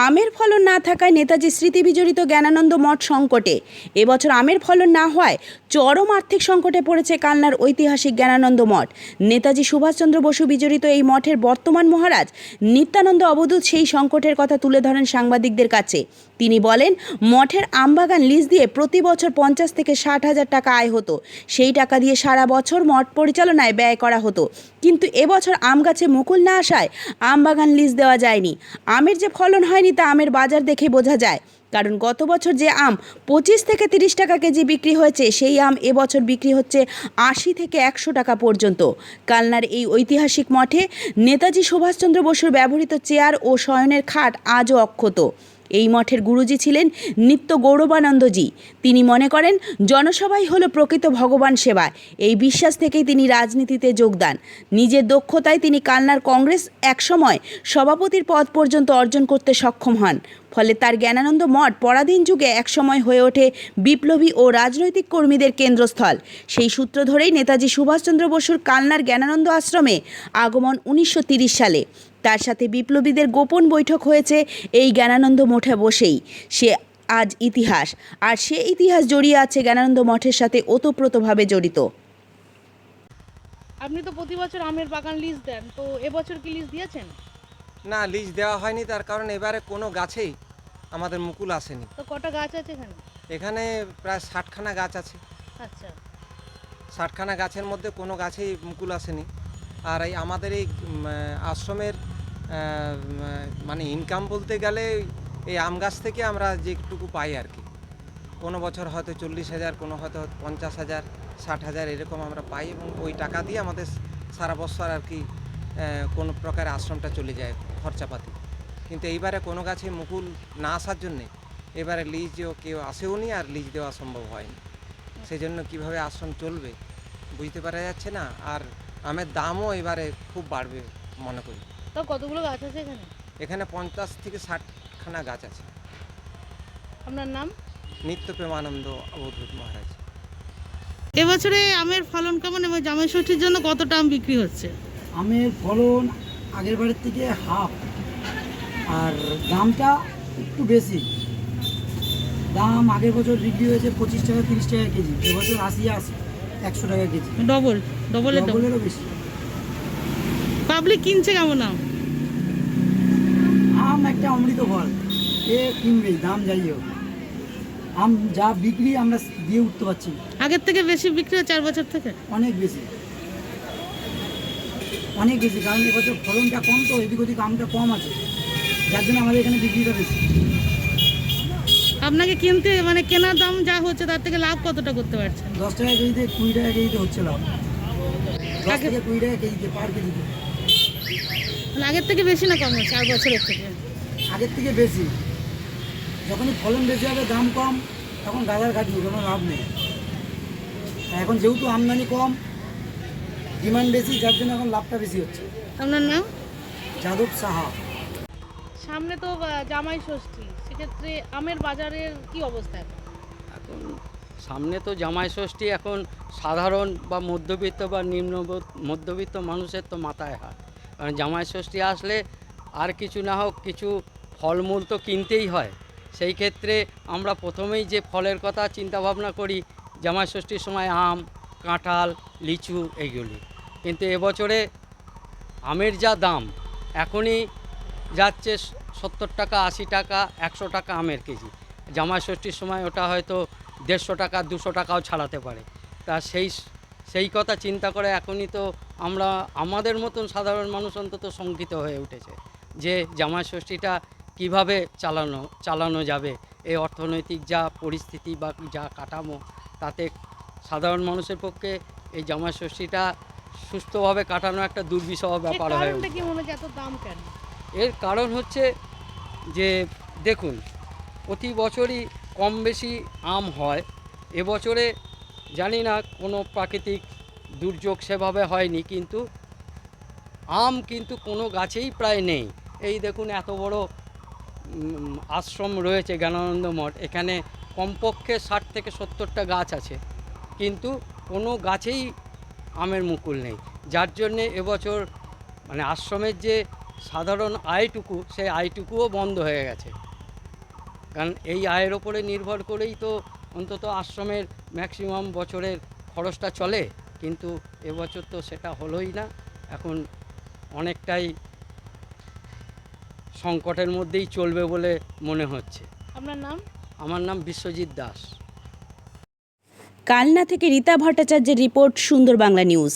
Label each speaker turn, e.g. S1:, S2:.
S1: আমের ফলন না থাকায় নেতাজি স্মৃতি বিজড়িত জ্ঞানানন্দ মঠ সংকটে। এবছর আমের ফলন না হওয়ায় চরম আর্থিক সংকটে পড়েছে কালনার ঐতিহাসিক জ্ঞানানন্দ মঠ। নেতাজি সুভাষচন্দ্র বসু বিজড়িত এই মঠের বর্তমান মহারাজ নিত্যানন্দ অবধূত সেই সংকটের কথা তুলে ধরেন সাংবাদিকদের কাছে। তিনি বলেন, মঠের আমবাগান লিজ দিয়ে প্রতি বছর 50 থেকে 60,000 টাকা আয় হতো। সেই টাকা দিয়ে সারা বছর মঠ পরিচালনায় ব্যয় করা হতো। কিন্তু এবছর আম গাছে মুকুল না আসায় আমবাগান লিজ দেওয়া যায়নি। আমের যে ফলন হয়নি তা আমের বাজার দেখে বোঝা যায়। কারণ গত বছর যে আম 25 থেকে 30 টাকা কেজি বিক্রি হয়েছে, সেই আম এবছর বিক্রি হচ্ছে 80 থেকে 100 টাকা পর্যন্ত। কালনার এই ঐতিহাসিক মঠে নেতাজি সুভাষচন্দ্র বসুর ব্যবহৃত চেয়ার ও শয়নের খাট আজও অক্ষত। এই মঠের গুরুজি ছিলেন নিত্য গৌরবানন্দজি। তিনি মনে করেন, জনসভাই হলো প্রকৃত ভগবান সেবা। এই বিশ্বাস থেকেই তিনি রাজনীতিতে যোগদান। নিজের দক্ষতায় তিনি কালনার কংগ্রেস একসময় সভাপতির পদ পর্যন্ত অর্জন করতে সক্ষম হন। ফলে তার জ্ঞানানন্দ মঠ পরাধীন যুগে একসময় হয়ে ওঠে বিপ্লবী ও রাজনৈতিক কর্মীদের কেন্দ্রস্থল। সেই সূত্র ধরেই নেতাজি সুভাষচন্দ্র বসুর কালনার জ্ঞানানন্দ আশ্রমে আগমন 1930 সালে। তার সাথে বিপ্লবীদের গোপন বৈঠক হয়েছে এই জ্ঞানানন্দ মঠে বসেই। সে আজ ইতিহাস, আর সে ইতিহাস জড়িয়ে আছে জ্ঞানানন্দ মঠের সাথে ওতপ্রোতভাবে জড়িত।
S2: আপনি তো প্রতি বছর আমের বাগান লিজ দেন, তো এবছর কি লিজ দিয়েছেন?
S3: না, লিজ দেওয়া হয়নি, তার কারণ এবারে কোনো গাছেই আমাদের মুকুল আসেনি।
S2: তো কটা গাছ আছে এখানে?
S3: এখানে প্রায় 60খানা গাছ আছে।
S2: আচ্ছা,
S3: 60খানা গাছের মধ্যে কোনো গাছেই মুকুল আসেনি। আর এই আমাদের এই আশ্রমের মানে ইনকাম বলতে গেলে এই আম গাছ থেকে আমরা যেটুকু পাই আর কি। কোনো বছর হয়তো 40,000, কোনো হয়তো 50,000, 60,000 এরকম আমরা পাই, এবং ওই টাকা দিয়ে আমাদের সারা বছর আর কি কোনো প্রকার আশ্রমটা চলে যায় খরচাপাতি। কিন্তু এইবারে কোনো গাছে মুকুল না আসার জন্যে এবারে লিজও কেউ আসেও নি, আর লিজ দেওয়া সম্ভব হয়নি। সেই জন্য কীভাবে আশ্রম চলবে বুঝতে পারা যাচ্ছে না। আর আমের দামও এবারে খুব বাড়বে মনে করি।
S2: তো কতগুলো গাছ আছে এখানে?
S3: এখানে 50 থেকে 60খানা গাছ আছে।
S2: আপনার নাম?
S3: নিত্য প্রেমানন্দ অবধূত মহারাজ।
S2: এবছরে আমের ফলন কেমন এবং জামাই ষষ্ঠীর জন্য কতটা আম বিক্রি হচ্ছে?
S4: আমের ফলন আগের বারের থেকে হাফ, আর দামটা একটু বেশি। দাম আগের বছর বিক্রি হয়েছে 25 টাকা 30 টাকা কেজি, এবছর 100 টাকা কেজি, ডবলেরও বেশি।
S2: পাবলিক কিনছে কেমন আম?
S4: আম একটা অমৃত ফল, এ কিনবেই, দাম যাই হোক। আম যা বিক্রি আমরা দিয়ে উঠতে পারছি না।
S2: আগের থেকে বেশি বিক্রি হয় 4 বছর থেকে?
S4: অনেক বেশি, অনেক বেশি, কারণ এবছর ফলনটা কম, তো এদিক ওদিক আমটা কম আছে, যার জন্য আমাদের এখানে বিক্রিটা বেশি।
S2: আপনাকে কিনতে মানে কেনার দাম যা হচ্ছে তার থেকে লাভ কতটা করতে পারছেন?
S4: 10 টাকা কেজিতে 20 টাকা কেজিতে হচ্ছে লাভ, 10 থেকে 20 টাকা কেজিতে, পার কেজিতে।
S2: মানে আগের থেকে বেশি না কম হচ্ছে 4 বছরের থেকে?
S4: আগের থেকে বেশি। যখনই ফলন বেশি হবে, দাম কম, তখন গাদার কাটবে, কোনো লাভ নেই। আর এখন যেহেতু আমদানি কম, ডিমান্ড বেশি, যার জন্য এখন লাভটা বেশি হচ্ছে।
S2: আপনার নাম?
S4: যাদব সাহা।
S2: সামনে তো জামাই ষষ্ঠী, সেক্ষেত্রে আমের বাজারের কি অবস্থা এখন?
S5: এখন সামনে তো জামাই ষষ্ঠী, এখন সাধারণ বা মধ্যবিত্ত বা মধ্যবিত্ত মানুষের তো মাথায় হাত। কারণ জামাই ষষ্ঠী আসলে আর কিছু না হোক কিছু ফলমূল তো কিনতেই হয়। সেই ক্ষেত্রে আমরা প্রথমেই যে ফলের কথা চিন্তা ভাবনা করি জামাই ষষ্ঠীর সময় আম, কাঁঠাল, লিচু এইগুলি। কিন্তু এবছরে আমের যা দাম, এখনই যাচ্ছে 70 টাকা, 80 টাকা, 100 টাকা আমের কেজি। জামাই ষষ্ঠীর সময় ওটা হয়তো 150 টাকা, 200 টাকাও ছাড়াতে পারে। তা সেই কথা চিন্তা করে এখনই তো আমরা, আমাদের মতন সাধারণ মানুষ অন্তত শঙ্কিত হয়ে উঠেছে যে জামাই ষষ্ঠীটা কীভাবে চালানো যাবে। এই অর্থনৈতিক যা পরিস্থিতি বা যা কাঠামো, তাতে সাধারণ মানুষের পক্ষে এই জামাই ষষ্ঠীটা সুস্থভাবে কাটানো একটা দুর্বিষহ ব্যাপার হয়ে
S2: কারণটা
S5: উঠেছে।
S2: কি মনে হচ্ছে এত দাম কেন?
S5: এর কারণ হচ্ছে যে দেখুন, প্রতি বছরই কম বেশি আম হয়। এবছরে জানি না কোনো প্রাকৃতিক দুর্যোগ সেভাবে হয়নি, কিন্তু আম কিন্তু কোনো গাছেই প্রায় নেই। এই দেখুন, এত বড় আশ্রম রয়েছে জ্ঞানানন্দ মঠ, এখানে কমপক্ষে 60 থেকে 70টা গাছ আছে, কিন্তু কোনো গাছেই আমের মুকুল নেই। যার জন্যে এবছর মানে আশ্রমের যে সাধারণ আয়টুকু, সেই আয়টুকুও বন্ধ হয়ে গেছে। কারণ এই আয়ের ওপরে নির্ভর করেই তো অন্তত আশ্রমের ম্যাক্সিমাম বছরের খরচটা চলে, কিন্তু এবছর তো সেটা হলোই না। এখন অনেকটাই সংকটের মধ্যেই চলবে বলে মনে হচ্ছে।
S2: আপনার নাম?
S5: আমার নাম বিশ্বজিৎ দাস।
S1: কালনা থেকে রীতা ভট্টাচার্যের রিপোর্ট, সুন্দর বাংলা নিউজ।